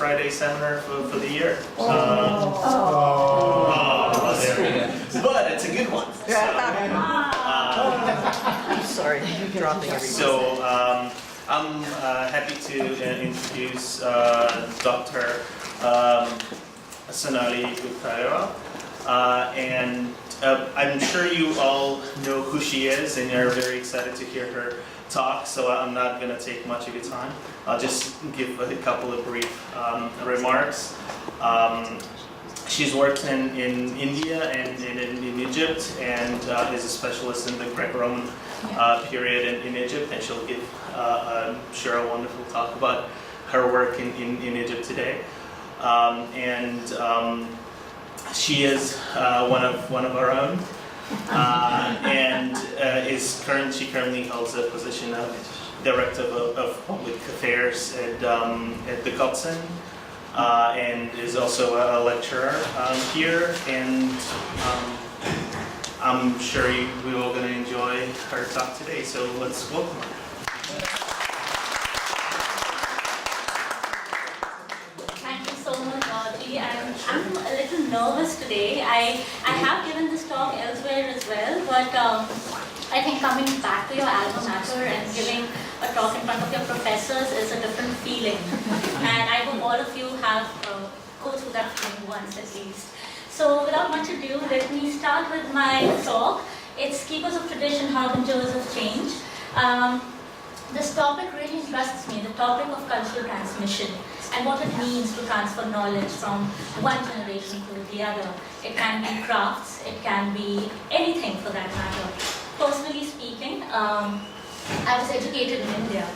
Friday seminar for the year. But it's a good one. I'm sorry, dropping everything. So I'm happy to introduce Dr. Sonali Gupta, and I'm sure you all know who she is, and you're very excited to hear her talk, so I'm not going to take much of your time. I'll just give a couple of brief remarks. She's worked in India and in Egypt, and is a specialist in the Greco Roman period in Egypt, and she'll give, I'm sure, a wonderful talk about her work in Egypt today. She is one of our own, and she currently holds the position of Director of Public Affairs at the Cotsen, and is also a lecturer here. And I'm sure we're all going to enjoy her talk today. So let's welcome her. I'm a little nervous today. I have given this talk elsewhere as well, but I think coming back to your alma mater and giving a talk in front of your professors is a different feeling. And I hope all of you have go through that feeling once at least. So without much ado, let me start with my talk. It's Keepers of Tradition, Harbingers of Change. This topic really interests me, the topic of cultural transmission and what it means to transfer knowledge from one generation to the other. It can be crafts, it can be anything for that matter. Personally speaking, I was educated in India,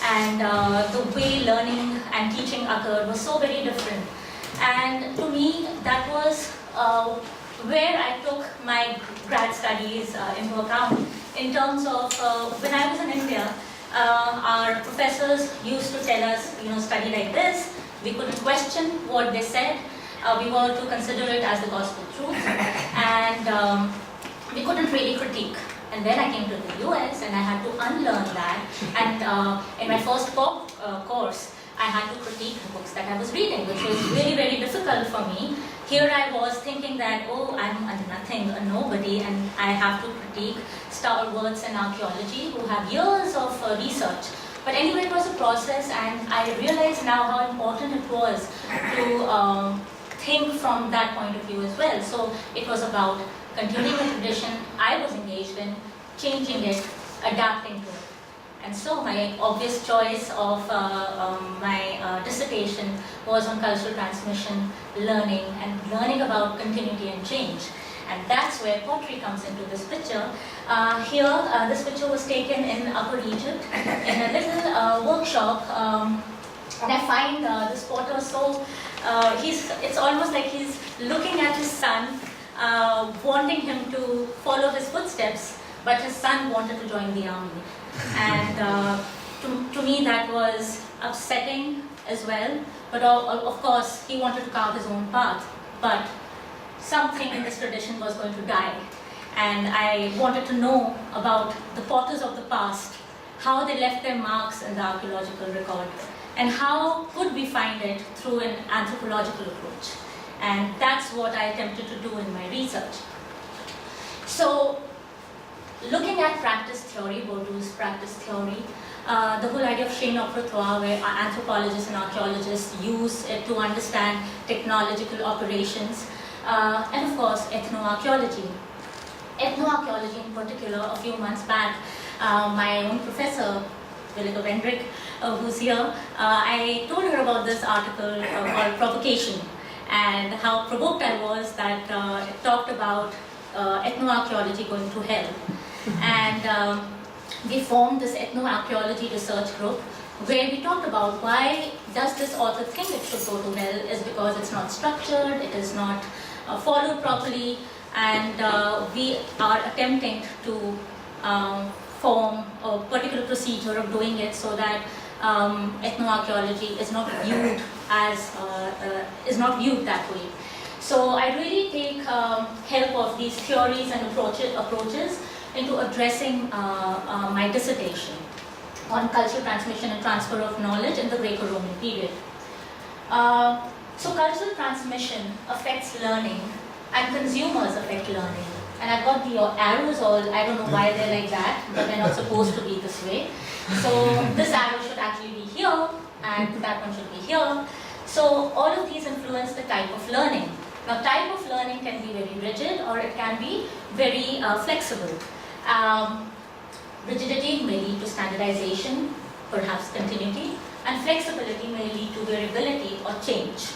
and the way learning and teaching occurred was so very different. And to me, that was where I took my grad studies into account in terms of when I was in India. Our professors used to tell us, study like this. We couldn't question what they said. We were to consider it as the gospel truth, and we couldn't really critique. And then I came to the US, and I had to unlearn that. And in my first course, I had to critique the books that I was reading, which was very, very difficult for me. Here I was thinking that, I'm nothing, a nobody, and I have to critique stalwarts in archaeology who have years of research. But anyway, it was a process, and I realize now how important it was to think from that point of view as well. So it was about continuing the tradition I was engaged in, changing it, adapting to it. And so my obvious choice of my dissertation was on cultural transmission, learning, and learning about continuity and change. And that's where pottery comes into this picture. This picture was taken in Upper Egypt in a little workshop. And I find this potter so, it's almost like he's looking at his son, wanting him to follow his footsteps, but his son wanted to join the army. And to me that was upsetting as well, but of course he wanted to carve his own path, but something in this tradition was going to die, and I wanted to know about the potters of the past, how they left their marks in the archaeological record, and how could we find it through an anthropological approach. And that's what I attempted to do in my research. So looking at practice theory, Bourdieu's practice theory, the whole idea of chaîne au trottoir, where anthropologists and archaeologists use it to understand technological operations, and of course ethnoarchaeology. Ethnoarchaeology in particular, a few months back, my own professor, Willeke, who's here, I told her about this article called Provocation, and how provoked I was that it talked about ethnoarchaeology going to hell. And we formed this ethnoarchaeology research group where we talked about why does this author think it should go to hell is because it's not structured, it is not followed properly, and we are attempting to form a particular procedure of doing it so that ethnoarchaeology is not viewed as that way. So I really take help of these theories and approaches into addressing my dissertation on cultural transmission and transfer of knowledge in the Greco-Roman period. So cultural transmission affects learning and consumers affect learning. And I've got the arrows all, I don't know why they're like that, but they're not supposed to be this way. So this arrow should actually be here and that one should be here. So all of these influence the type of learning. Now type of learning can be very rigid or it can be very flexible. Rigidity may lead to standardization, perhaps continuity, and flexibility may lead to variability or change.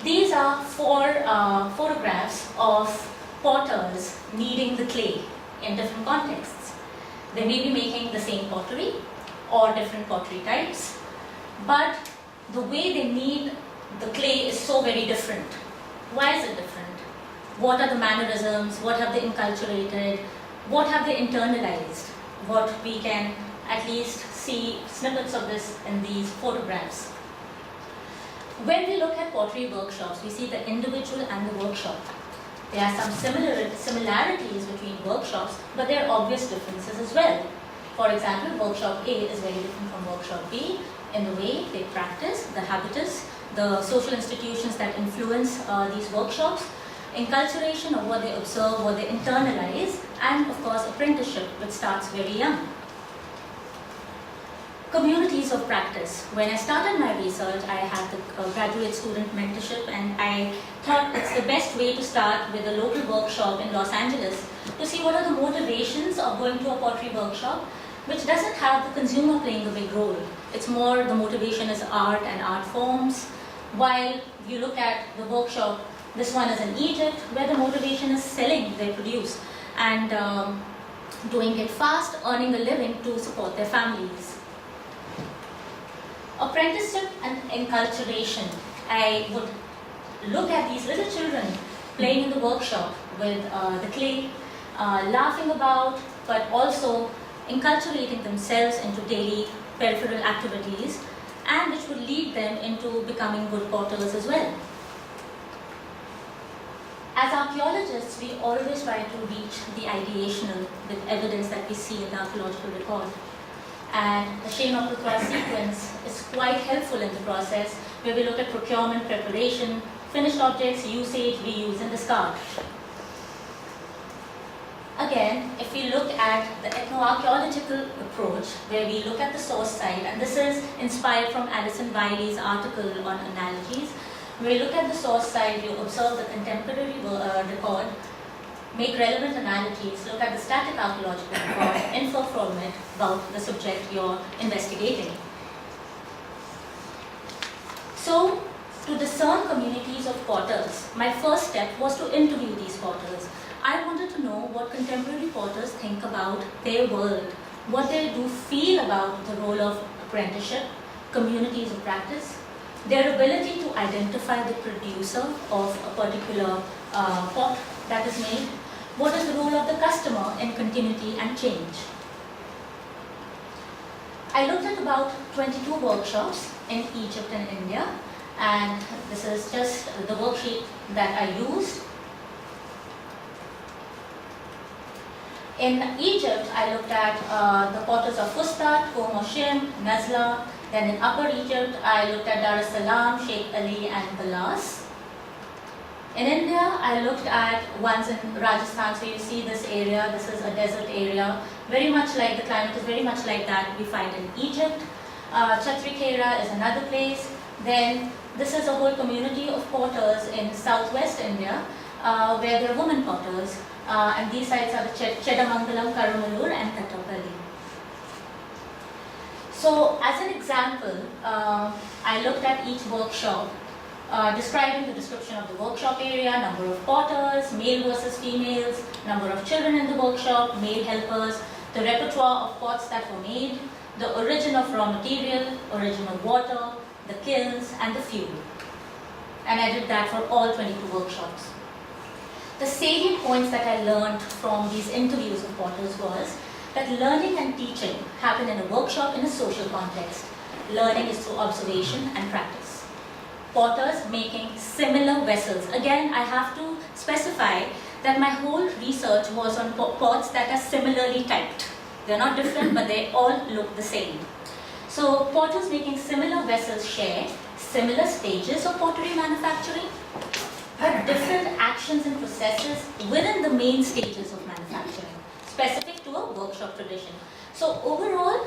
These are four photographs of potters kneading the clay in different contexts. They may be making the same pottery or different pottery types, but the way they knead the clay is so very different. Why is it different? What are the mannerisms? What have they inculturated? What have they internalized? What we can at least see snippets of this in these photographs. When we look at pottery workshops, we see the individual and the workshop. There are some similarities between workshops, but there are obvious differences as well. For example, workshop A is very different from workshop B in the way they practice, the habitus, the social institutions that influence these workshops, enculturation of what they observe, what they internalize, and of course apprenticeship, which starts very young. Communities of practice. When I started my research, I had the graduate student mentorship, and I thought it's the best way to start with a local workshop in Los Angeles to see what are the motivations of going to a pottery workshop, which doesn't have the consumer playing a big role. It's more the motivation is art and art forms. While you look at the workshop, this one is in Egypt, where the motivation is selling their produce and doing it fast, earning a living to support their families. Apprenticeship and enculturation. I would look at these little children playing in the workshop with the clay, laughing about, but also enculturating themselves into daily peripheral activities, and which would lead them into becoming good potters as well. As archaeologists, we always try to reach the ideational with evidence that we see in the archaeological record. And the Shane-Oppelcross sequence is quite helpful in the process, where we look at procurement, preparation, finished objects, usage, reuse, and discard. Again, if we look at the ethnoarchaeological approach, where we look at the source site, and this is inspired from Alison Wiley's article on analogies, where we look at the source site, you observe the contemporary record, make relevant analogies, look at the static archaeological record, infer from it about the subject you're investigating. So, to discern communities of potters, my first step was to interview these potters. I wanted to know what contemporary potters think about their world, what they do feel about the role of apprenticeship, communities of practice, their ability to identify the producer of a particular pot that is made, what is the role of the customer in continuity and change. I looked at about 22 workshops in Egypt and India, and this is just the worksheet that I used. In Egypt, I looked at the potters of Fustat, Qom Oshim, Nazla. Then in Upper Egypt, I looked at Dar es Salaam, Sheikh Ali, and Balas. In India, I looked at ones in Rajasthan, so you see this area, this is a desert area, very much like the climate is very much like that we find in Egypt. Chatrikera is another place. Then this is a whole community of potters in southwest India, where there are women potters, and these sites are the Chedamangalam, Karamalur, and Kattapalli. So as an example, I looked at each workshop, describing the description of the workshop area, number of potters, male versus females, number of children in the workshop, male helpers, the repertoire of pots that were made, the origin of raw material, origin of water, the kilns, and the fuel. And I did that for all 22 workshops. The salient points that I learned from these interviews of potters was that learning and teaching happen in a workshop in a social context. Learning is through observation and practice. Potters making similar vessels. Again, I have to specify that my whole research was on pots that are similarly typed. They're not different, but they all look the same. So potters making similar vessels share similar stages of pottery manufacturing, but different actions and processes within the main stages of manufacturing, specific to a workshop tradition. So overall,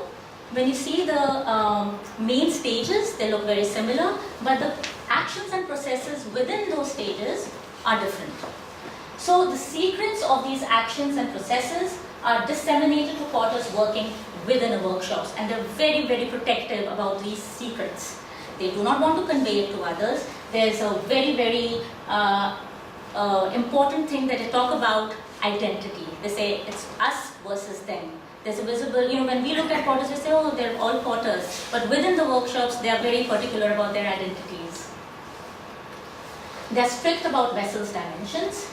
when you see the main stages, they look very similar, but the actions and processes within those stages are different. So the secrets of these actions and processes are disseminated to potters working within the workshops, and they're very, very protective about these secrets. They do not want to convey it to others. There's a very, very important thing that they talk about: identity. They say it's us versus them. There's a visible, when we look at potters, we say, oh, they're all potters. But within the workshops, they are very particular about their identities. They're strict about vessels' dimensions.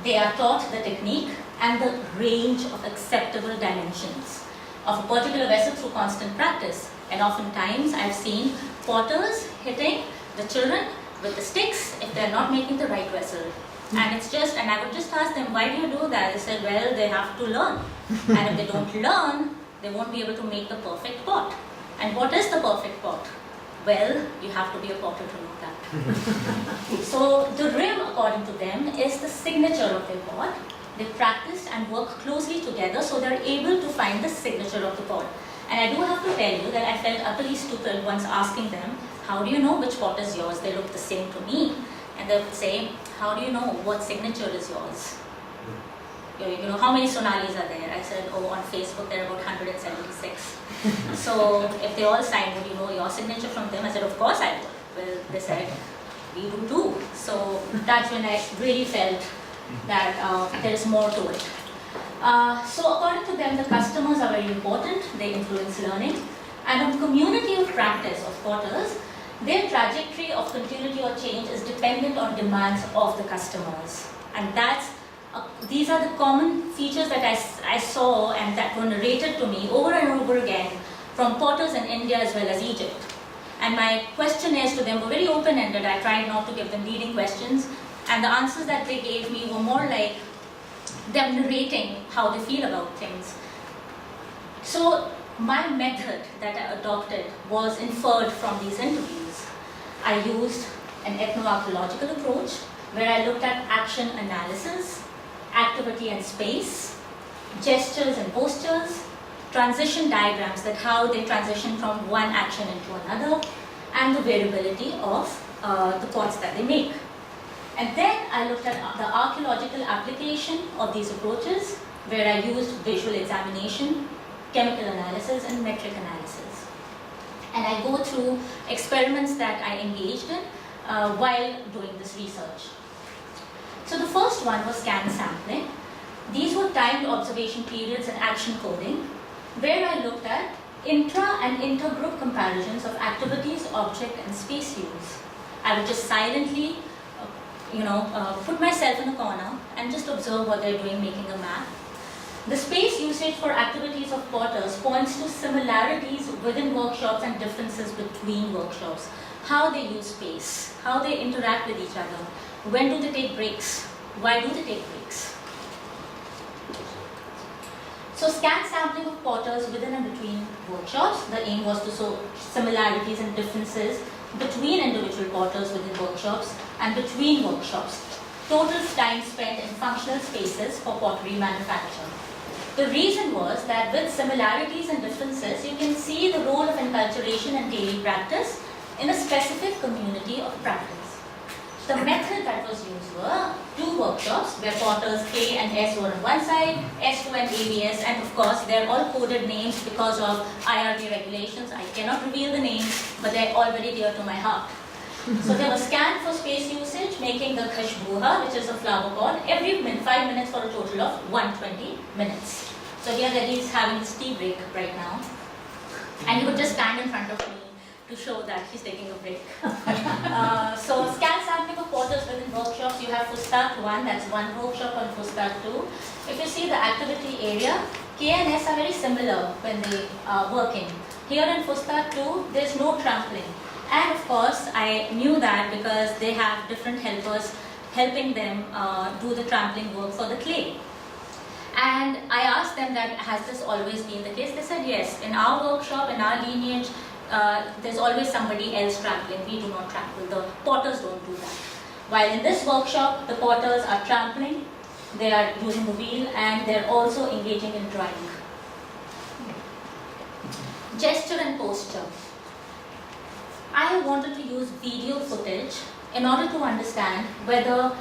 They are taught the technique and the range of acceptable dimensions of a particular vessel through constant practice. And oftentimes, I've seen potters hitting the children with the sticks if they're not making the right vessel. And I would just ask them, why do you do that? They said, well, they have to learn. And if they don't learn, they won't be able to make the perfect pot. And what is the perfect pot? Well, you have to be a potter to know that. So the rim, according to them, is the signature of their pot. They practiced and worked closely together so they're able to find the signature of the pot. And I do have to tell you that I felt utterly stupid once asking them, how do you know which pot is yours? They look the same to me. And they would say, how do you know what signature is yours? How many Sonalis are there? I said, oh, on Facebook there are about 176. So if they all signed, would you know your signature from them? I said, of course I would. Well, they said, we do too. So that's when I really felt that there is more to it. So according to them, the customers are very important. They influence learning. And a community of practice of potters, their trajectory of continuity or change is dependent on demands of the customers. And these are the common features that I saw and that were narrated to me over and over again from potters in India as well as Egypt. And my questionnaires to them were very open-ended. I tried not to give them leading questions. And the answers that they gave me were more like them narrating how they feel about things. So my method that I adopted was inferred from these interviews. I used an ethno-archaeological approach where I looked at action analysis, activity and space, gestures and postures, transition diagrams, that how they transition from one action into another, and the variability of the pots that they make. And then I looked at the archaeological application of these approaches where I used visual examination, chemical analysis and metric analysis. And I go through experiments that I engaged in while doing this research. So the first one was scan sampling. These were timed observation periods and action coding, where I looked at intra and intergroup comparisons of activities, object and space use. I would just silently put myself in a corner and just observe what they're doing, making a map. The space usage for activities of potters points to similarities within workshops and differences between workshops. How they use space, how they interact with each other, when do they take breaks, why do they take breaks. So scan sampling of potters within and between workshops. The aim was to show similarities and differences between individual potters within workshops and between workshops. Total time spent in functional spaces for pottery manufacture. The reason was that with similarities and differences, you can see the role of enculturation and daily practice in a specific community of practice. The method that was used were 2 workshops where potters K and S were on one side, S2 and ABS, and of course they're all coded names because of IRB regulations. I cannot reveal the names, but they're all very dear to my heart. So there was scan for space usage, making the khashbuha, which is a flower pot, every 5 minutes for a total of 120 minutes. So here that he's having his tea break right now. And he would just stand in front of me to show that he's taking a break. So scan sampling of potters within workshops, you have Fustat 1, that's one workshop, and Fustat 2. If you see the activity area, K and S are very similar when they are working. Here in Fustat 2, there's no trampling. And of course, I knew that because they have different helpers helping them do the trampling work for the clay. And I asked them that, has this always been the case? They said yes. In our workshop, in our lineage, there's always somebody else trampling. We do not trample. The potters don't do that. While in this workshop, the potters are trampling, they are using the wheel, and they're also engaging in drawing. Gesture and posture. I wanted to use video footage in order to understand whether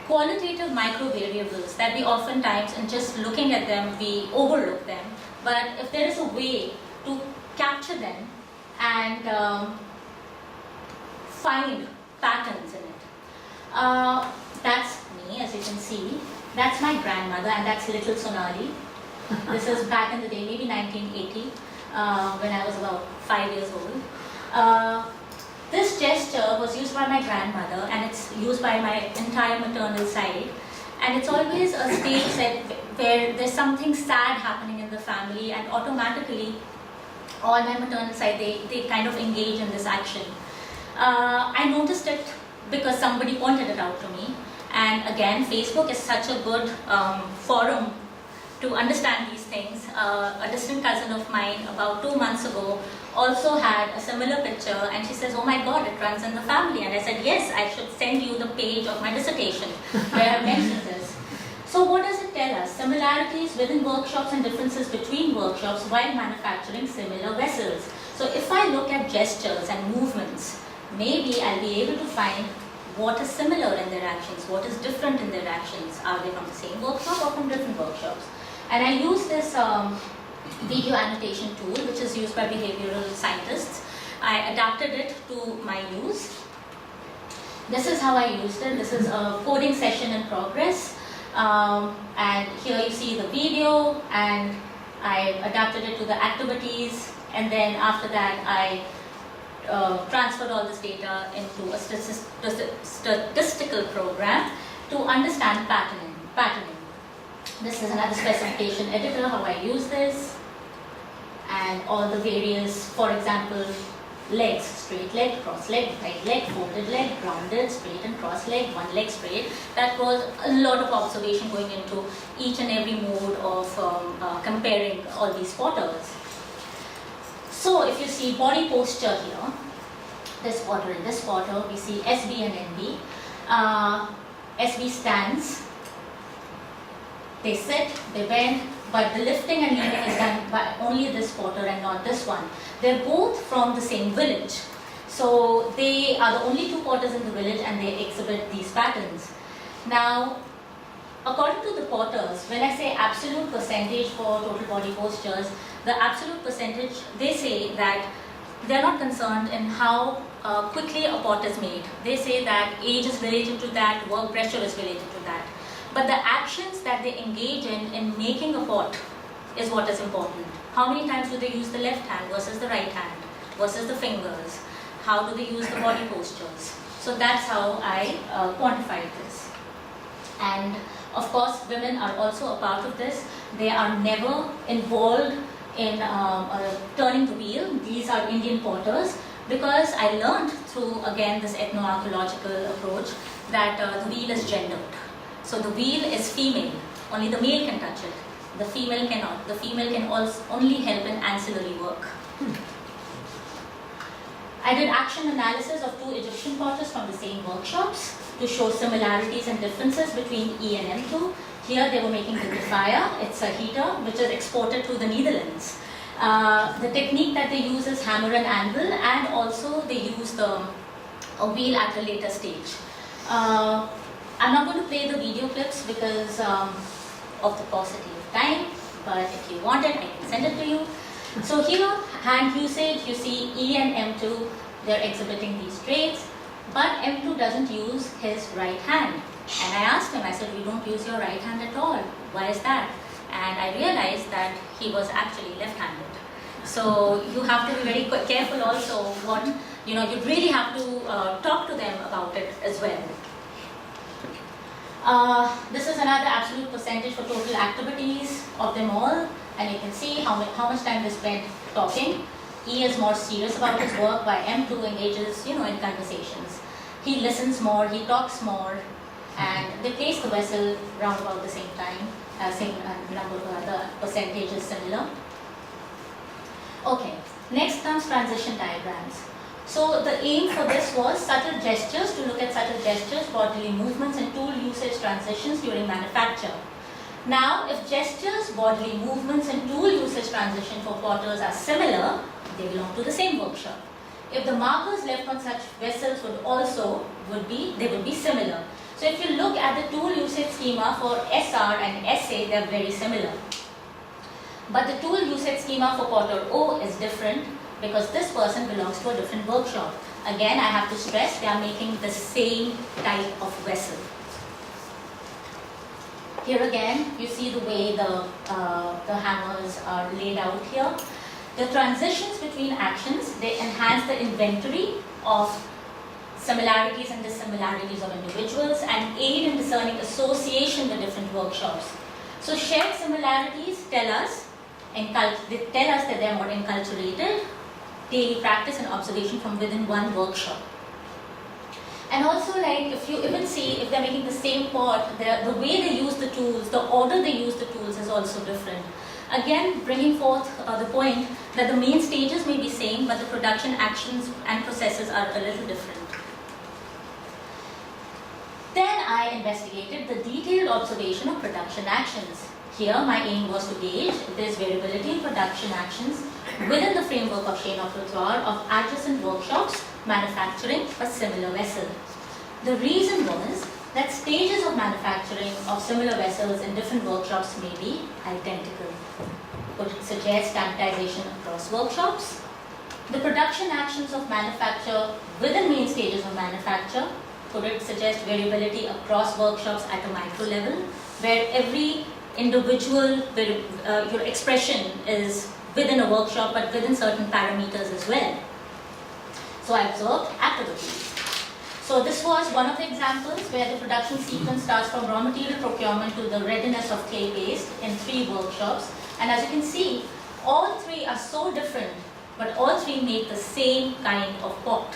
qualitative micro variables that we oftentimes, in just looking at them, we overlook them, but if there is a way to capture them and find patterns in it. That's me, as you can see. That's my grandmother, and that's little Sonali. This is back in the day, maybe 1980, when I was about 5 years old. This gesture was used by my grandmother, and it's used by my entire maternal side. And it's always a stage where there's something sad happening in the family, and automatically, all my maternal side, they kind of engage in this action. I noticed it because somebody pointed it out to me. And again, Facebook is such a good forum to understand these things. A distant cousin of mine, about 2 months ago, also had a similar picture, and she says, "Oh my God, it runs in the family." And I said, "Yes, I should send you the page of my dissertation where I mentioned this." So what does it tell us? Similarities within workshops and differences between workshops while manufacturing similar vessels. So if I look at gestures and movements, maybe I'll be able to find what is similar in their actions, what is different in their actions. Are they from the same workshop or from different workshops? And I use this video annotation tool, which is used by behavioral scientists. I adapted it to my use. This is how I used it. This is a coding session in progress. And here you see the video, and I adapted it to the activities, and then after that I transferred all this data into a statistical program to understand patterning. This is another specification editor, how I use this, and all the various, for example, legs, straight leg, cross leg, right leg, folded leg, grounded, straight and cross leg, one leg straight. That was a lot of observation going into each and every mode of comparing all these potters. So if you see body posture here, this potter and this potter, we see SB and NB. SB stands, they sit, they bend, but the lifting and kneeling is done by only this potter and not this one. They're both from the same village. So they are the only two potters in the village, and they exhibit these patterns. Now, according to the potters, when I say absolute percentage for total body postures, the absolute percentage, they say that they're not concerned in how quickly a pot is made. They say that age is related to that, work pressure is related to that. But the actions that they engage in making a pot is what is important. How many times do they use the left hand versus the right hand versus the fingers? How do they use the body postures? So that's how I quantified this. And of course, women are also a part of this. They are never involved in turning the wheel. These are Indian potters, because I learned through, again, this ethno-archaeological approach that the wheel is gendered. So the wheel is female, only the male can touch it. The female cannot. The female can also only help in ancillary work. I did action analysis of 2 Egyptian potters from the same workshops to show similarities and differences between E and M2. Here they were making the defier. It's a heater which is exported to the Netherlands. The technique that they use is hammer and anvil, and also they use a wheel at a later stage. I'm not going to play the video clips because of the paucity of time, but if you want it, I can send it to you. So here, hand usage, you see E and M2, they're exhibiting these traits, but M2 doesn't use his right hand. And I asked him, I said, "You don't use your right hand at all. Why is that?" And I realized that he was actually left-handed. So you have to be very careful also what, you really have to talk to them about it as well. This is another absolute percentage for total activities of them all, and you can see how much time they spent talking. E is more serious about his work, while M2 engages, in conversations. He listens more, he talks more, and they place the vessel round about the same time, same number, the percentage is similar. Okay, Next comes transition diagrams. So the aim for this was subtle gestures, to look at subtle gestures, bodily movements and tool usage transitions during manufacture. Now, if gestures, bodily movements and tool usage transition for potters are similar, they belong to the same workshop. If the markers left on such vessels would be similar. So if you look at the tool usage schema for SR and SA, they are very similar. But the tool usage schema for potter O is different because this person belongs to a different workshop. Again, I have to stress they are making the same type of vessel. Here again, you see the way the hammers are laid out here. The transitions between actions, they enhance the inventory of similarities and dissimilarities of individuals and aid in discerning association with different workshops. So shared similarities tell us that they are more enculturated, daily practice and observation from within one workshop. And also, like, if you even see if they're making the same pot, the way they use the tools, the order they use the tools is also different. Again, bringing forth the point that the main stages may be same, but the production actions and processes are a little different. Then I investigated the detailed observation of production actions. Here, my aim was to gauge if there is variability in production actions within the framework of chain of repertoire of adjacent workshops manufacturing a similar vessel. The reason was that stages of manufacturing of similar vessels in different workshops may be identical. Could it suggest standardization across workshops? The production actions of manufacture within main stages of manufacture, could it suggest variability across workshops at a micro level, where every individual your expression is within a workshop but within certain parameters as well. So I observed activity. So this was one of the examples where the production sequence starts from raw material procurement to the readiness of clay paste in 3 workshops. And as you can see, all 3 are so different, but all 3 make the same kind of pot.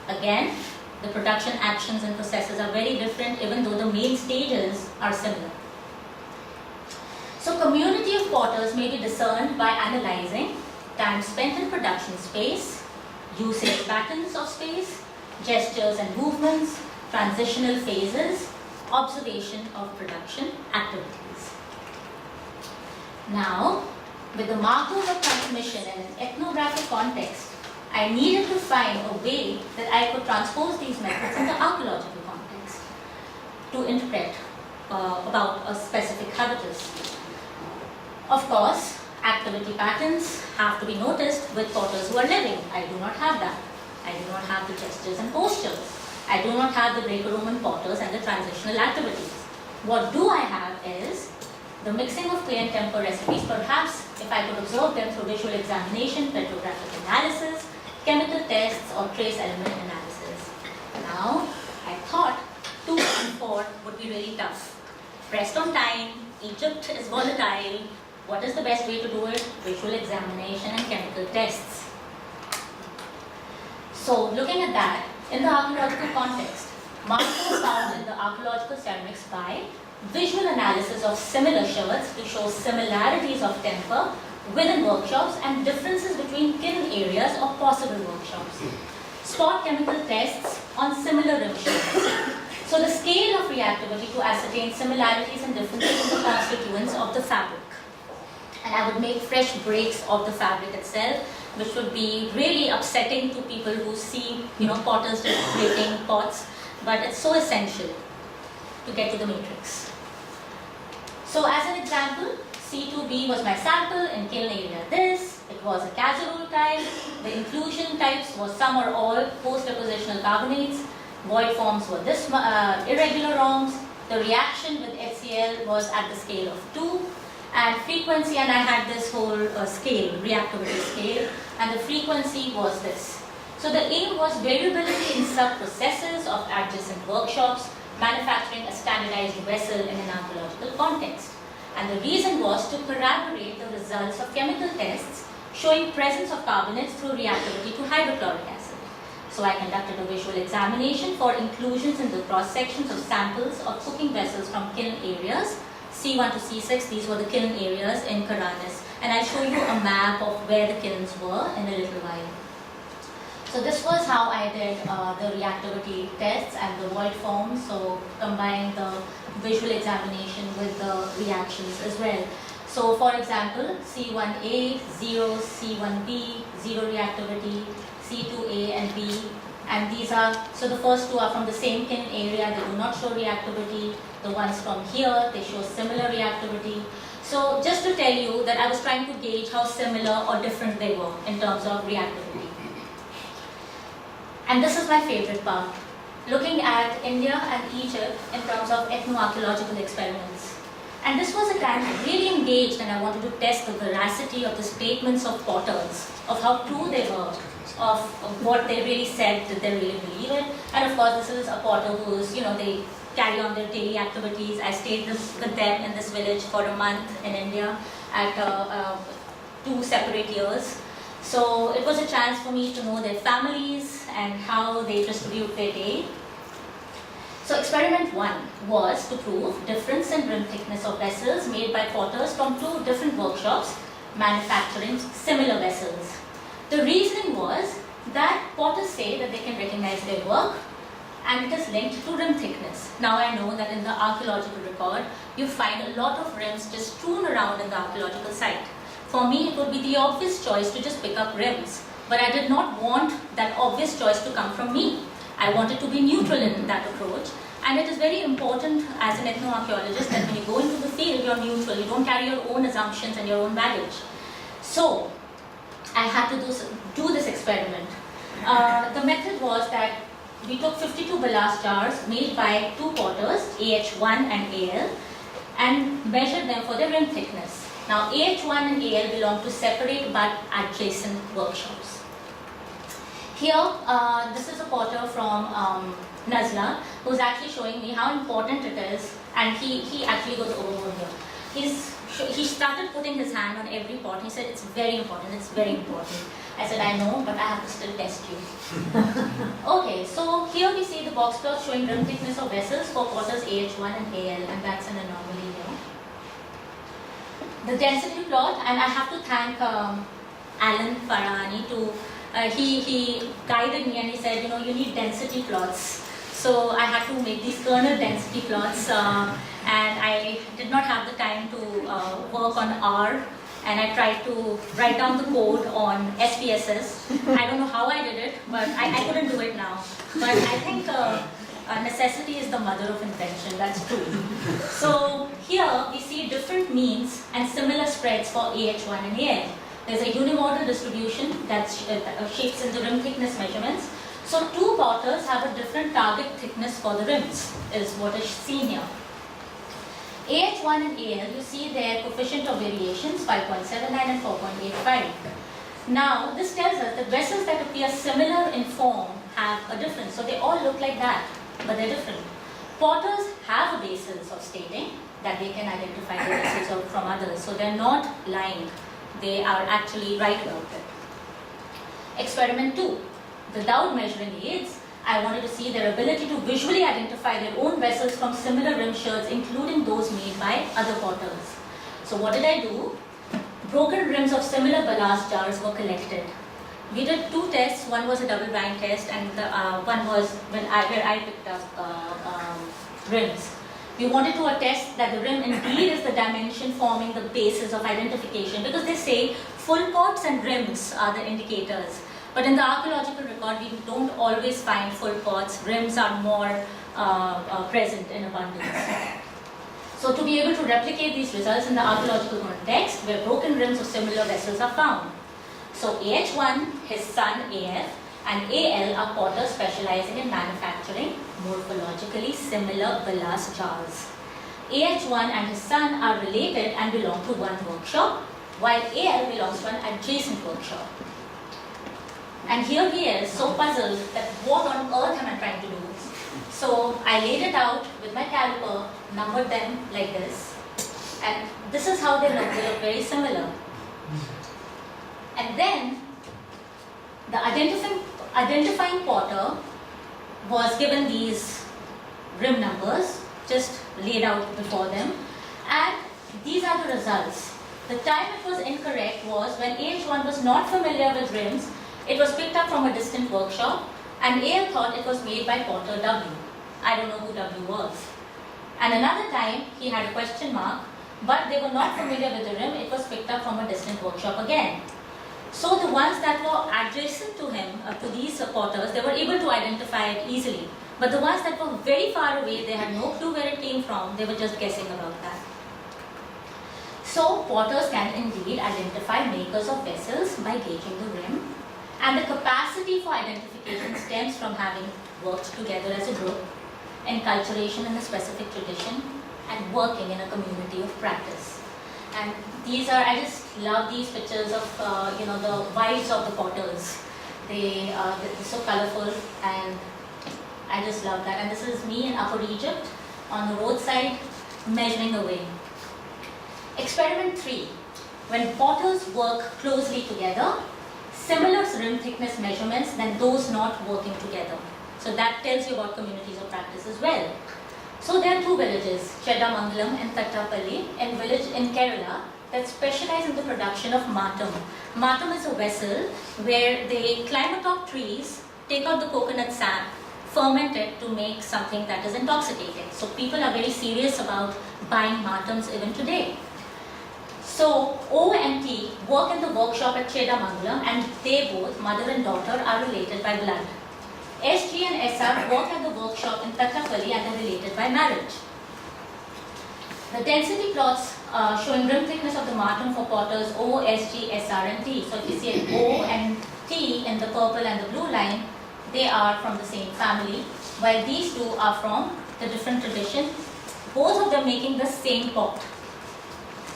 Again, the production actions and processes are very different even though the main stages are similar. So community of potters may be discerned by analyzing time spent in production space, usage patterns of space, gestures and movements, transitional phases, observation of production activities. Now, with the markers of transmission in an ethnographic context, I needed to find a way that I could transpose these methods in the archaeological context to interpret about a specific habitus. Of course, activity patterns have to be noticed with potters who are living. I do not have that. I do not have the gestures and postures. I do not have the Greco Roman potters and the transitional activities. What do I have is the mixing of clay and temper recipes, perhaps if I could observe them through visual examination, petrographic analysis, chemical tests or trace element analysis. Now, I thought 2 and 4 would be really tough. Pressed on time, Egypt is volatile. What is the best way to do it? Visual examination and chemical tests. So, looking at that, in the archaeological context, markers found in the archaeological ceramics by visual analysis of similar sherds to show similarities of temper within workshops and differences between kiln areas of possible workshops. Spot chemical tests on similar rim sherds. So the scale of reactivity to ascertain similarities and differences in the constituents of the fabric. And I would make fresh breaks of the fabric itself, which would be really upsetting to people who see, potters just breaking pots, but it's so essential to get to the matrix. So as an example, C2B was my sample in kiln area this. It was a casserole tile. The inclusion types was some or all post-depositional carbonates. Void forms were this irregular ROMs. The reaction with HCl was at the scale of 2. And frequency, and I had this whole scale, reactivity scale, and the frequency was this. So the aim was variability in sub-processes of adjacent workshops, manufacturing a standardized vessel in an archaeological context. And the reason was to corroborate the results of chemical tests showing presence of carbonates through reactivity to hydrochloric acid. So I conducted a visual examination for inclusions in the cross-sections of samples of cooking vessels from kiln areas, C1 to C6, these were the kiln areas in Karanis. and I'll show you a map of where the kilns were in a little while. So this was how I did the reactivity tests and the void form, so combine the visual examination with the reactions as well. So for example, C1A, 0, C1B, 0 reactivity, C2A and B, and these are, so the first two are from the same kiln area, they do not show reactivity. The ones from here, they show similar reactivity. So just to tell you that I was trying to gauge how similar or different they were in terms of reactivity. And this is my favorite part, looking at India and Egypt in terms of ethnoarchaeological experiments. And this was a time I really engaged, and I wanted to test the veracity of the statements of potters, of how true they were, of what they really said, did they really believe it. And of course, this is a potter who's, they carry on their daily activities. I stayed with them in this village for a month in India at 2 separate years. So it was a chance for me to know their families and how they distribute their day. So experiment 1 was to prove difference in rim thickness of vessels made by potters from 2 different workshops manufacturing similar vessels. The reasoning was that potters say that they can recognize their work and it is linked to rim thickness. Now I know that in the archaeological record, you find a lot of rims just strewn around in the archaeological site. For me, it would be the obvious choice to just pick up rims, but I did not want that obvious choice to come from me. I wanted to be neutral in that approach, and it is very important as an ethnoarchaeologist that when you go into the field, you're neutral, you don't carry your own assumptions and your own baggage. So, I had to do this experiment. The method was that we took 52 ballast jars made by 2 potters, AH1 and AL, and measured them for their rim thickness. Now, AH1 and AL belong to separate but adjacent workshops. Here, this is a potter from Nazla, who's actually showing me how important it is, and he actually goes overboard here. He started putting his hand on every pot. He said, it's very important, it's very important. I said, I know, but I have to still test you. Okay, so here we see the box plot showing rim thickness of vessels for potters AH1 and AL, and that's an anomaly here. The density plot, and I have to thank Alan Farahani to, he guided me and he said, you need density plots. So I had to make these kernel density plots, and I did not have the time to work on R, and I tried to write down the code on SPSS. I don't know how I did it, but I couldn't do it now. But I think necessity is the mother of invention, that's true. So here we see different means and similar spreads for AH1 and AL. There's a unimodal distribution that shapes in the rim thickness measurements. So 2 potters have a different target thickness for the rims, is what is seen here. AH1 and AL, you see their coefficient of variations, 5.79 and 4.85. Now, this tells us that vessels that appear similar in form have a difference. So they all look like that, but they're different. Potters have a basis of stating that they can identify the vessels from others. So they're not lying. They are actually right about it. Experiment 2. Without measuring aids, I wanted to see their ability to visually identify their own vessels from similar rim sherds, including those made by other potters. So what did I do? Broken rims of similar ballast jars were collected. We did 2 tests. One was a double blind test, and the, one was where I picked up rims. We wanted to attest that the rim indeed is the dimension forming the basis of identification, because they say full pots and rims are the indicators. But in the archaeological record, we don't always find full pots. Rims are more present in abundance. So to be able to replicate these results in the archaeological context, where broken rims of similar vessels are found. So AH1, his son AF, and AL are potters specializing in manufacturing morphologically similar ballast jars. AH1 and his son are related and belong to one workshop, while AL belongs to an adjacent workshop. And here he is, so puzzled that what on earth am I trying to do? So I laid it out with my caliper, numbered them like this, and this is how they look very similar. And then the identifying potter was given these rim numbers, just laid out before them, and these are the results. The time it was incorrect was when AH1 was not familiar with rims, it was picked up from a distant workshop, and AL thought it was made by Potter W. I don't know who W was. And another time, he had a question mark, but they were not familiar with the rim, it was picked up from a distant workshop again. So the ones that were adjacent to him, to these Potters, they were able to identify it easily. But the ones that were very far away, they had no clue where it came from, they were just guessing about that. So Potters can indeed identify makers of vessels by gauging the rim, and the capacity for identification stems from having worked together as a group, enculturation in a specific tradition, and working in a community of practice. And these are, I just love these pictures of the wives of the Potters. They're so colorful, and I just love that. And this is me in Upper Egypt on the roadside measuring away. Experiment 3. When Potters work closely together, similar rim thickness measurements than those not working together. So that tells you about communities of practice as well. So there are two villages, Chedamangalam and Tattapalli, a village in Kerala that specialize in the production of matam. Matam is a vessel where they climb atop trees, take out the coconut sap, ferment it to make something that is intoxicating. So people are very serious about buying matams even today. So O and T work in the workshop at Chedamangalam, and they both, mother and daughter, are related by blood. SG and SR work at the workshop in Tattapalli and are related by marriage. The density plots showing rim thickness of the matam for Potters O, SG, SR and T. So if you see O and T in the purple and the blue line, they are from the same family, while these two are from the different tradition, both of them making the same pot.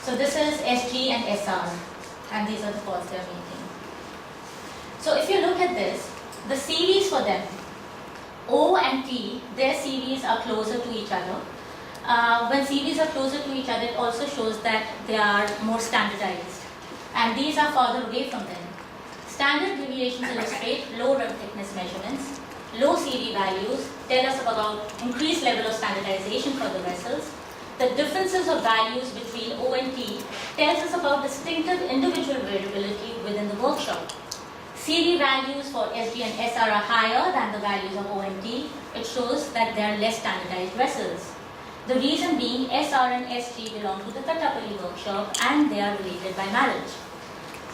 So this is SG and SR, and these are the pots they are making. So if you look at this, the CVs for them, O and T, their CVs are closer to each other. When CVs are closer to each other, it also shows that they are more standardized, and these are farther away from them. Standard deviations illustrate low rim thickness measurements. Low CV values tell us about increased level of standardization for the vessels. The differences of values between O and T tells us about distinctive individual variability within the workshop. CV values for SG and SR are higher than the values of O and T. It shows that they are less standardized vessels. The reason being SR and SG belong to the Tattapalli workshop, and they are related by marriage.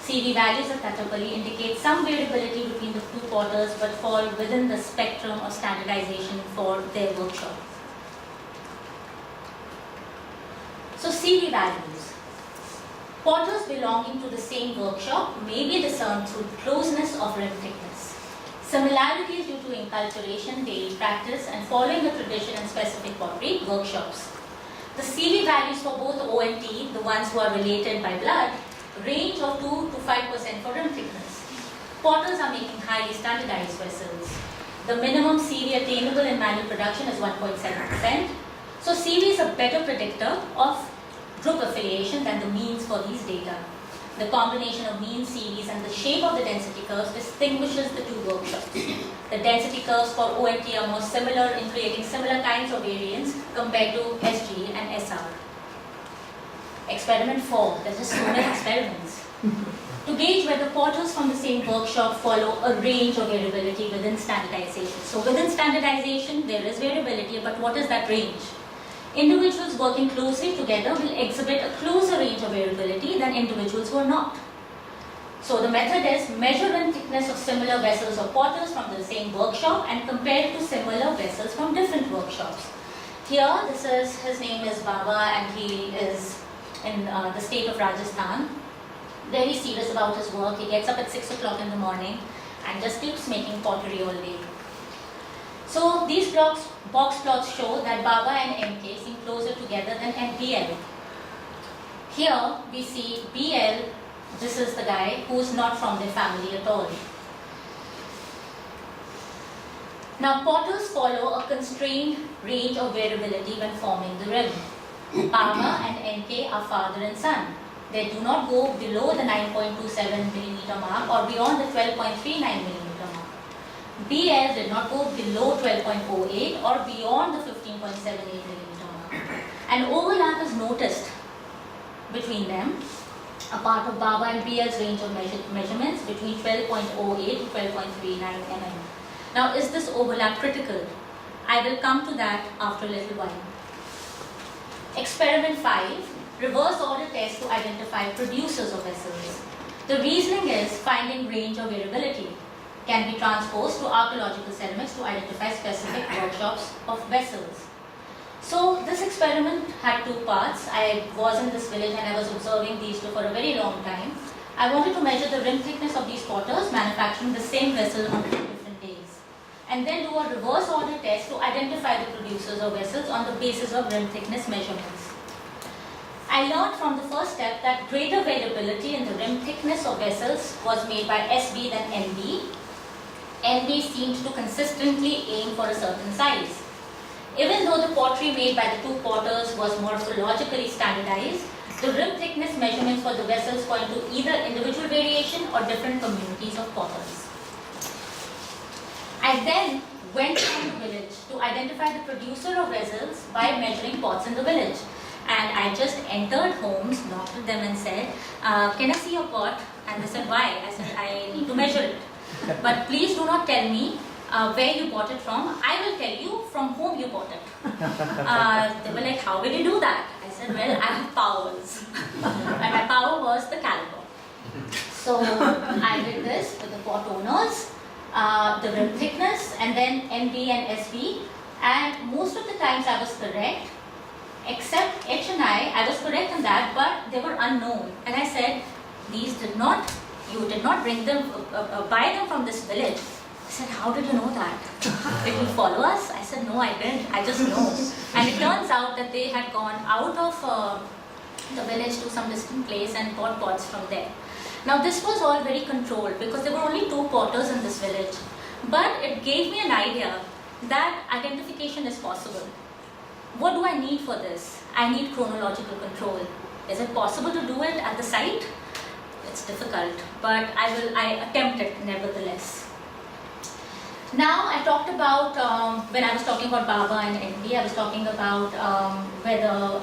CV values of Tattapalli indicate some variability between the two Potters, but fall within the spectrum of standardization for their workshop. So CV values. Potters belonging to the same workshop may be discerned through closeness of rim thickness. Similarities due to enculturation, daily practice, and following a tradition in specific pottery workshops. The CV values for both O and T, the ones who are related by blood, range of 2 to 5% for rim thickness. Potters are making highly standardized vessels. The minimum CV attainable in manual production is 1.7%. So CV is a better predictor of group affiliation than the means for these data. The combination of mean CVs and the shape of the density curves distinguishes the two workshops. The density curves for O and T are more similar in creating similar kinds of variance compared to SG and SR. Experiment 4. There's just so many experiments. To gauge whether Potters from the same workshop follow a range of variability within standardization. So within standardization, there is variability, but what is that range? Individuals working closely together will exhibit a closer range of variability than individuals who are not. So the method is measure rim thickness of similar vessels or Potters from the same workshop and compare it to similar vessels from different workshops. Here, his name is Baba, and he is in the state of Rajasthan. Very serious about his work. He gets up at 6 o'clock in the morning and just keeps making pottery all day. So these box plots show that Baba and MK seem closer together than BL. Here we see BL, this is the guy who is not from their family at all. Now Potters follow a constrained range of variability when forming the rim. Baba and MK are father and son. They do not go below the 9.27 millimeter mark or beyond the 12.39 millimeter mark. BL did not go below 12.08 or beyond the 15.78 millimeter mark. An overlap is noticed between them, a part of Baba and BL's range of measurements between 12.08 to 12.39 mm. Now, is this overlap critical? I will come to that after a little while. Experiment 5, reverse order test to identify producers of vessels. The reasoning is finding range of variability can be transposed to archaeological sediments to identify specific workshops of vessels. So this experiment had two parts. I was in this village and I was observing these two for a very long time. I wanted to measure the rim thickness of these potters manufacturing the same vessel on 2 different days, and then do a reverse order test to identify the producers of vessels on the basis of rim thickness measurements. I learned from the first step that greater variability in the rim thickness of vessels was made by SB than NB. NB seemed to consistently aim for a certain size. Even though the pottery made by the two potters was morphologically standardized, the rim thickness measurements for the vessels point to either individual variation or different communities of potters. I then went to the village to identify the producer of vessels by measuring pots in the village. And I just entered homes, knocked at them and said, can I see your pot? And they said, why? I said, I need to measure it. But please do not tell me where you bought it from. I will tell you from whom you bought it. They were like, how will you do that? I said, well, I have powers. And my power was the caliber. So I did this with the pot owners, the rim thickness, and then NB and SB. And most of the times I was correct, except H and I was correct in that, but they were unknown. And I said, you did not bring them, buy them from this village. I said, how did you know that? Did you follow us? I said, no, I didn't. I just know. And it turns out that they had gone out of the village to some distant place and bought pots from there. Now, this was all very controlled because there were only 2 potters in this village. But it gave me an idea that identification is possible. What do I need for this? I need chronological control. Is it possible to do it at the site? It's difficult, but I attempt it nevertheless. Now, I talked about, when I was talking about Baba and NB, I was talking about whether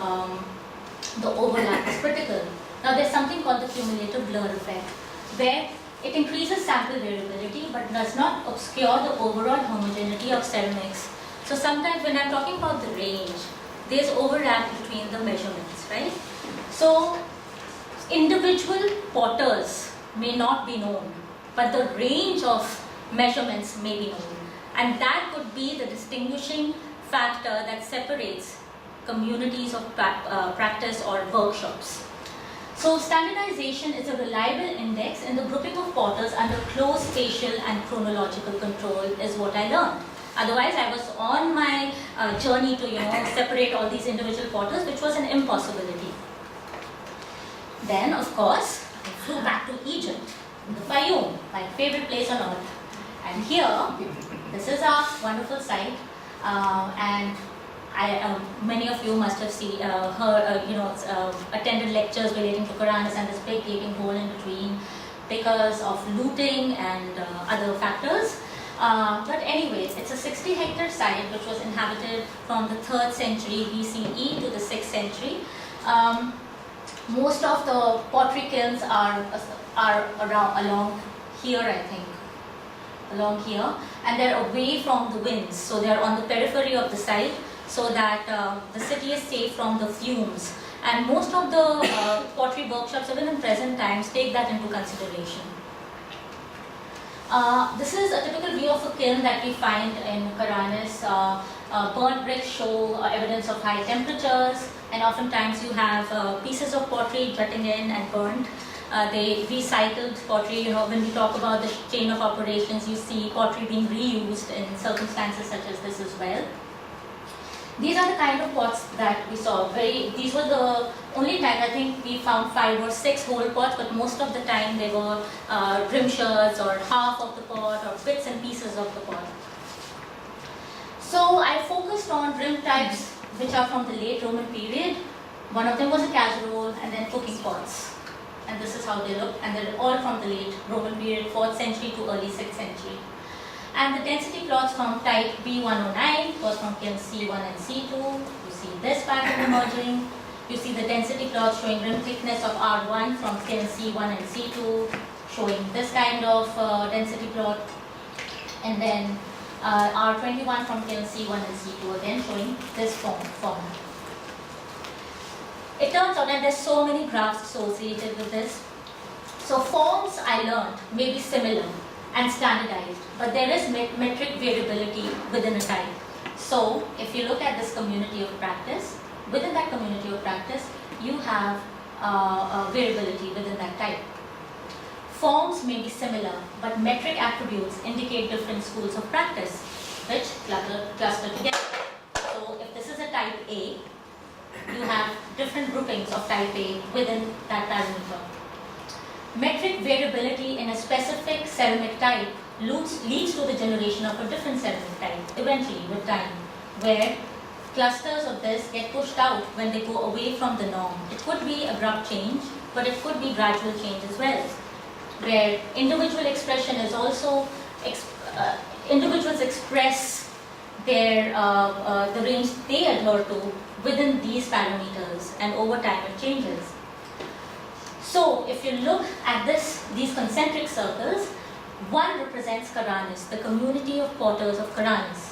the overlap is critical. Now, there's something called the cumulative blur effect, where it increases sample variability but does not obscure the overall homogeneity of ceramics. So sometimes when I'm talking about the range, there's overlap between the measurements, right? So individual potters may not be known, but the range of measurements may be known. And that could be the distinguishing factor that separates communities of practice or workshops. So standardization is a reliable index in the grouping of potters under close spatial and chronological control is what I learned. Otherwise, I was on my journey to separate all these individual potters, which was an impossibility. Then, of course, I flew back to Egypt, the Fayoum, my favorite place on earth. And here, this is our wonderful site, and many of you must have seen, attended lectures relating to Karanis and this big gaping hole in between because of looting and other factors. But anyways, it's a 60-hectare site which was inhabited from the 3rd century BCE to the 6th century. Most of the pottery kilns are along here, I think. Along here, and they're away from the winds, so they're on the periphery of the site, so that the city is safe from the fumes. And most of the pottery workshops, even in present times, take that into consideration. This is a typical view of a kiln that we find in Karanis. Burnt bricks show evidence of high temperatures, and oftentimes you have pieces of pottery jutting in and burnt. They recycled pottery. When we talk about the chain of operations, you see pottery being reused in circumstances such as this as well. These are the kind of pots that we saw. These were the only time I think we found 5 or 6 whole pots, but most of the time they were rim sherds or half of the pot or bits and pieces of the pot. So I focused on rim types which are from the late Roman period. One of them was a casserole, and then cooking pots. And this is how they look, and they're all from the late Roman period, 4th century to early 6th century. And the density plots from type B109 was from kiln C1 and C2. You see this pattern emerging. You see the density plot showing rim thickness of R1 from scale C1 and C2, showing this kind of density plot, and then R21 from scale C1 and C2 again showing this format. It turns out that there's so many graphs associated with this. So forms I learned may be similar and standardized, but there is metric variability within a type. So if you look at this community of practice, within that community of practice, you have variability within that type. Forms may be similar, but metric attributes indicate different schools of practice, which cluster together. So if this is a type A, you have different groupings of type A within that parameter. Metric variability in a specific ceramic type leads to the generation of a different ceramic type eventually with time, where clusters of this get pushed out when they go away from the norm. It could be abrupt change, but it could be gradual change as well, where individual expression is also, individuals express their, the range they adhere to within these parameters, and over time it changes. So if you look at these concentric circles, one represents Karanis, the community of potters of Karanis.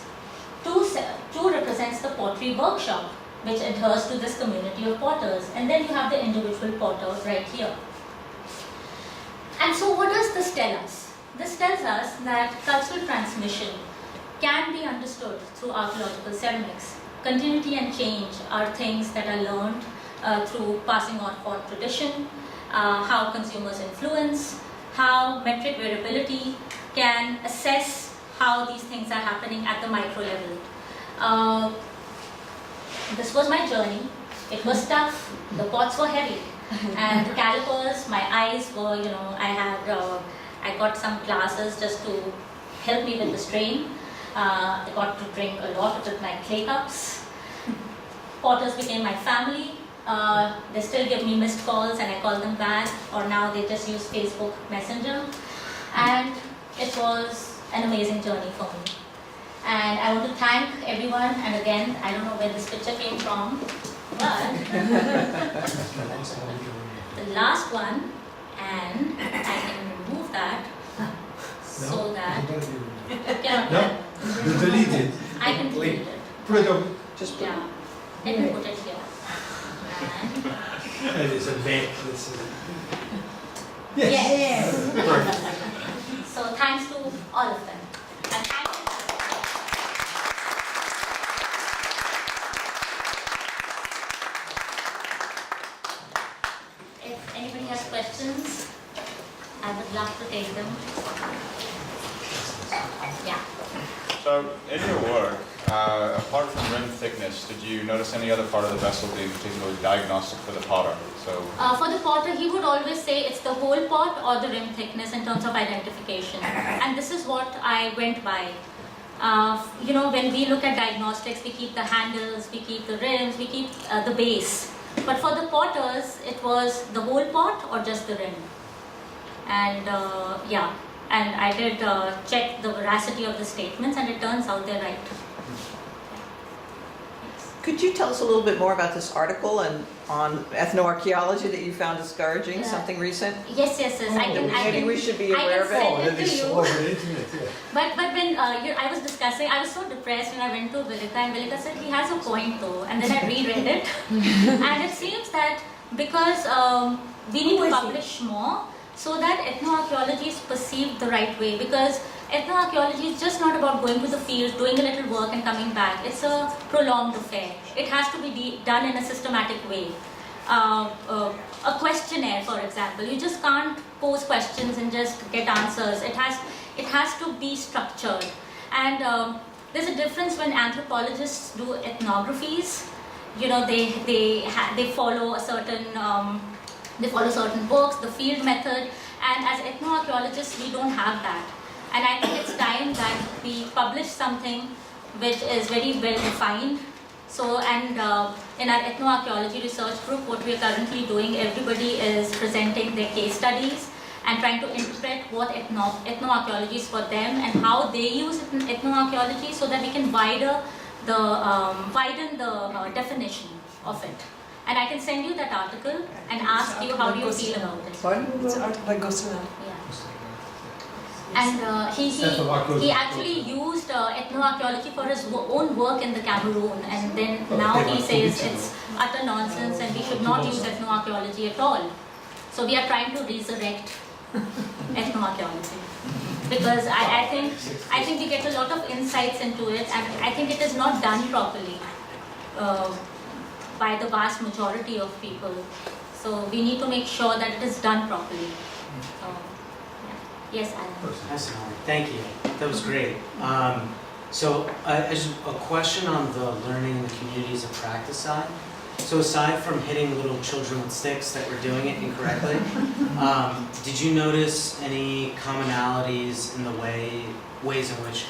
Two represents the pottery workshop, which adheres to this community of potters. And then you have the individual potter right here. And so what does this tell us? This tells us that cultural transmission can be understood through archaeological ceramics. Continuity and change are things that are learned through passing on for tradition, how consumers influence, how metric variability can assess how these things are happening at the micro level. This was my journey. It was tough. The pots were heavy, and the calipers, my eyes were, I got some classes just to help me with the strain. I got to drink a lot with my clay cups. Potters became my family. They still give me missed calls and I call them back, or now they just use Facebook Messenger. And it was an amazing journey for me. And I want to thank everyone, and again, I don't know where this picture came from, but the last one, and I can remove that so that You delete it. I can delete it. Put it on. Yeah, let me put it here. And It is a bank. yes. Perfect. So thanks to all of them. And thank you. If anybody has questions, I would love to take them. Yeah. So, in your work, apart from rim thickness, did you notice any other part of the vessel being particularly diagnostic for the potter? So, For the potter, he would always say it's the whole pot or the rim thickness in terms of identification. And this is what I went by. When we look at diagnostics, we keep the handles, we keep the rims, we keep the base. But for the potters, it was the whole pot or just the rim. And and I did check the veracity of the statements, and it turns out they're right. Could you tell us a little bit more about this article on ethnoarchaeology that you found discouraging, Yeah. something recent? Yes. Maybe we should be aware of it. send Oh, that to is you. all over the internet, yeah. But when I was discussing, I was so depressed when I went to Vilika, and Vilika said he has a point though, and then I reread it, and it seems that because we need to publish more so that ethnoarchaeology is perceived the right way, because ethnoarchaeology is just not about going to the field, doing a little work and coming back. It's a prolonged affair. It has to be done in a systematic way. A questionnaire, for example, you just can't pose questions and just get answers. It has to be structured. And there's a difference when anthropologists do ethnographies. They follow a certain certain books, the field method, and as ethnoarchaeologists we don't have that. And I think it's time that we publish something which is very well defined. So, and in our ethnoarchaeology research group, what we are currently doing, everybody is presenting their case studies and trying to interpret what ethnoarchaeology is for them and how they use ethnoarchaeology, so that we can widen the definition of it. And I can send you that article and ask you how do you feel about it. Pardon? It's an article by Gossamer. Yeah. And he actually used ethnoarchaeology for his own work in the Cameroon, and then now he says it's utter nonsense and we should not use ethnoarchaeology at all. So we are trying to resurrect ethnoarchaeology, because I think we get a lot of insights into it, and I think it is not done properly by the vast majority of people. So we need to make sure that it is done properly. So, yeah. Yes, Alan. Hi, Sonali. Thank you. That was great. So just a question on the learning in the communities of practice side. So aside from hitting little children with sticks that were doing it incorrectly, did you notice any commonalities in the ways in which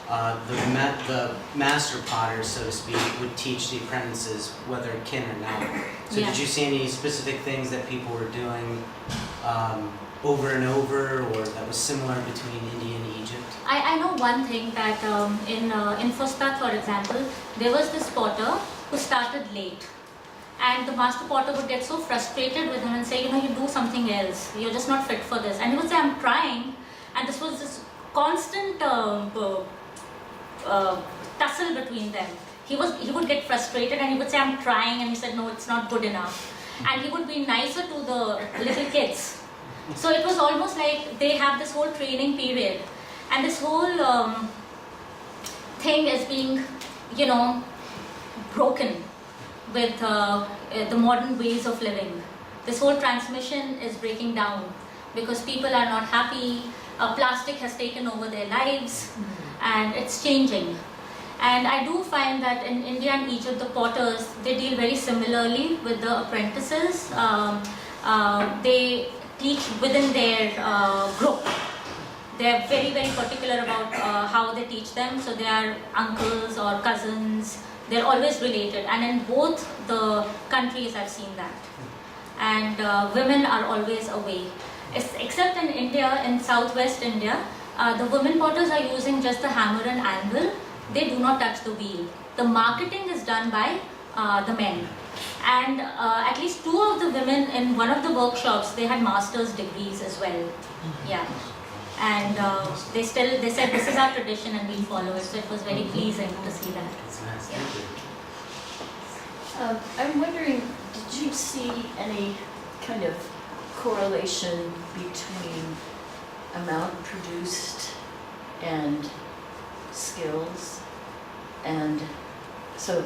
the master potters, so to speak, would teach the apprentices, whether kin or not? So did you see any specific things that people were doing over and over, or that was similar between India and Egypt? I know one thing, that in Fustat, for example, there was this potter who started late. And the master potter would get so frustrated with him and say, you do something else. You're just not fit for this. And he would say, I'm trying. And this was this constant tussle between them. He would get frustrated and he would say, I'm trying. And he said, no, it's not good enough. And he would be nicer to the little kids. So it was almost like they have this whole training period. And this whole thing is being, broken with the modern ways of living. This whole transmission is breaking down because people are not happy. Plastic has taken over their lives, and it's changing. And I do find that in India and Egypt, the potters, they deal very similarly with the apprentices. They teach within their group. They're very, very particular about how they teach them. So they are uncles or cousins. They're always related, and in both the countries I've seen that. And women are always away. Except in India, in southwest India, the women potters are using just the hammer and anvil. They do not touch the wheel. The marketing is done by the men. And at least 2 of the women in one of the workshops, they had master's degrees as well. Yeah. And they said this is our tradition and we follow it. So it was very pleasing to see that. Yeah. I'm wondering, did you see any kind of correlation between amount produced and skills? And so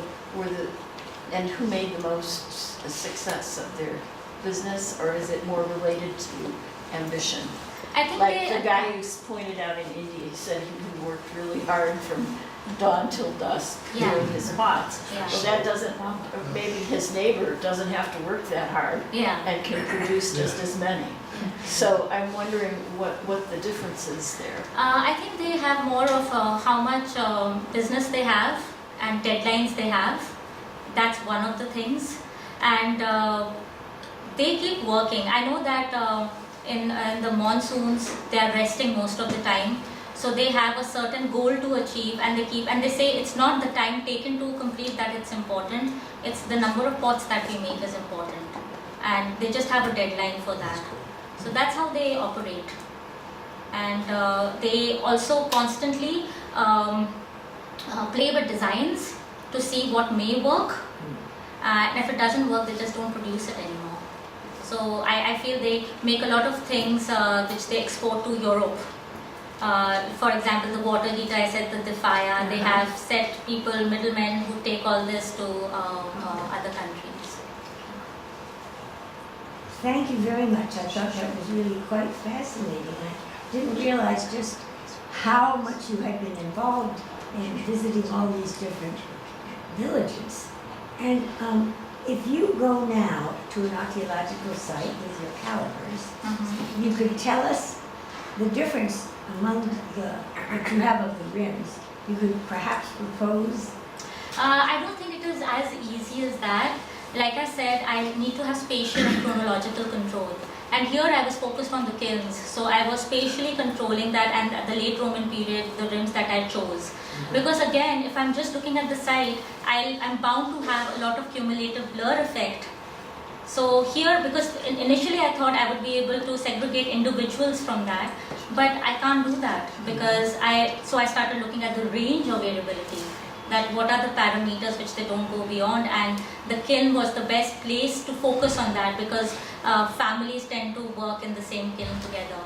and who made the most success of their business, or is it more related to ambition? I think Like the guy who pointed out in India, he said he worked really hard from dawn till dusk doing his pots. Yeah. Well, that doesn't, maybe his neighbor doesn't have to work that hard and can produce just as many. So I'm wondering what the difference is there. I think they have more of how much business they have and deadlines they have. That's one of the things. And they keep working. I know that in the monsoons, they are resting most of the time. So they have a certain goal to achieve, and they say it's not the time taken to complete that it's important. It's the number of pots that we make is important. And they just have a deadline for that. So that's how they operate. And they also constantly play with designs to see what may work. And if it doesn't work, they just don't produce it anymore. So I feel they make a lot of things which they export to Europe. For example, the water heater, I said the fire, they have set people, middlemen who take all this to other countries. Thank you very much. I thought that was really quite fascinating. I didn't realize just how much you had been involved in visiting all these different villages. And if you go now to an archaeological site with your calipers, you could tell us the difference among what you have of the rims. You could perhaps propose? I don't think it is as easy as that. Like I said, I need to have spatial and chronological control. And here I was focused on the kilns. So I was spatially controlling that, and at the late Roman period, the rims that I chose. Because again, if I'm just looking at the site, I'm bound to have a lot of cumulative blur effect So here, because initially I thought I would be able to segregate individuals from that, but I can't do that because I started looking at the range of variability, that what are the parameters which they don't go beyond, and the kiln was the best place to focus on that because families tend to work in the same kiln together.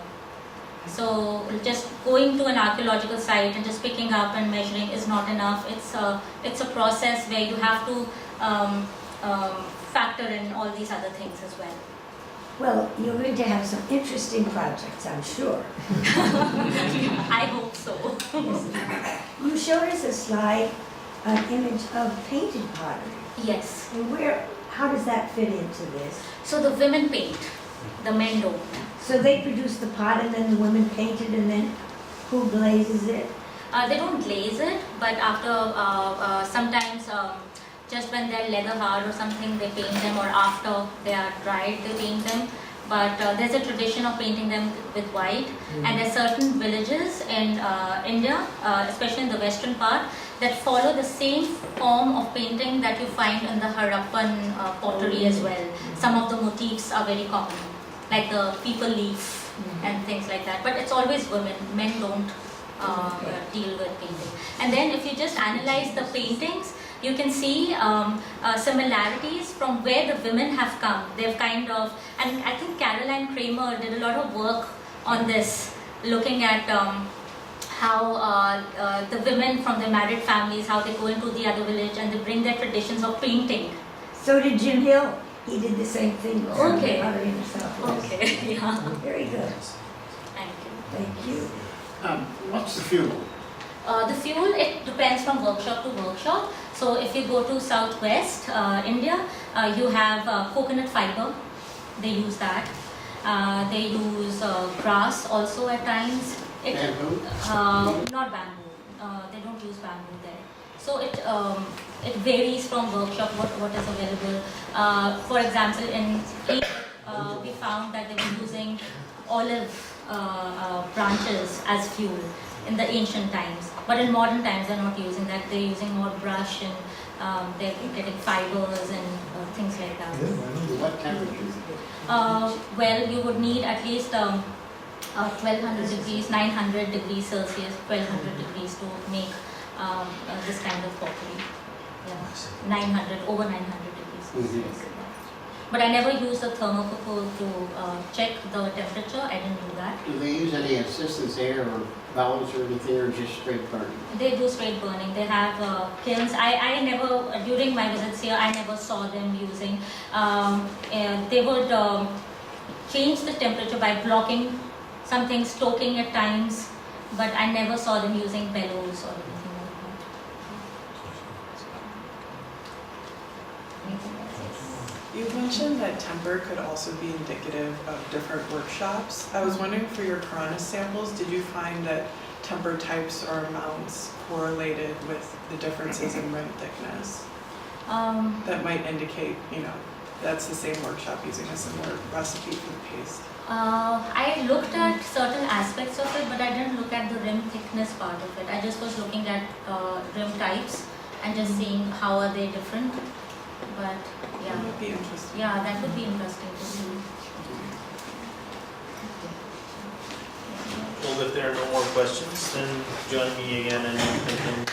So just going to an archaeological site and just picking up and measuring is not enough. It's a process where you have to factor in all these other things as well. Well, you're going to have some interesting projects, I'm sure. I hope so. Yes. You showed us a slide, an image of painted pottery. Yes. And how does that fit into this? So the women paint, the men don't. So they produce the pot and then the women paint it, and then who glazes it? They don't glaze it, but after sometimes just when they're leather hard or something, they paint them, or after they are dried, they paint them. But there's a tradition of painting them with white, and there are certain villages in India, especially in the western part, that follow the same form of painting that you find in the Harappan pottery as well. Some of the motifs are very common, like the people leaf and things like that. But it's always women, men don't deal with painting. And then if you just analyze the paintings, you can see similarities from where the women have come. They've kind of, and I think Caroline Kramer did a lot of work on this, looking at how the women from the married families, how they go into the other village and they bring their traditions of painting. So did Jim Hill. He did the same thing. Okay. Pottery in the Southwest. Okay, yeah. Very good. Thank you. Thank you. What's the fuel? The fuel, it depends from workshop to workshop. So if you go to southwest India, you have coconut fiber. They use that. They use grass also at times. Bamboo? Not bamboo. They don't use bamboo there. So it varies from workshop what is available. For example, in Egypt, we found that they were using olive branches as fuel in the ancient times, but in modern times they're not using that. They're using more brush, and they're getting fibers and things like that. What temperature? Well, you would need at least 1200 degrees, 900 degrees Celsius, 1200 degrees to make this kind of pottery. Yeah, over 900 degrees. But I never used a thermocouple to check the temperature. I didn't do that. Do they use any assistance there or valves or anything, or just straight burning? They do straight burning. They have kilns. I never, during my visits here, I never saw them using. They would change the temperature by blocking something, stoking at times, but I never saw them using bellows or anything like that. Anything else? You mentioned that temper could also be indicative of different workshops. I was wondering, for your Karanis samples, did you find that temper types or amounts correlated with the differences in rim thickness? That might indicate, that's the same workshop using a similar recipe for the paste. I looked at certain aspects of it, but I didn't look at the rim thickness part of it. I just was looking at rim types and just seeing how are they different. But yeah, That would be interesting. yeah, that would be interesting to see. Well, if there are no more questions, then join me again in thanking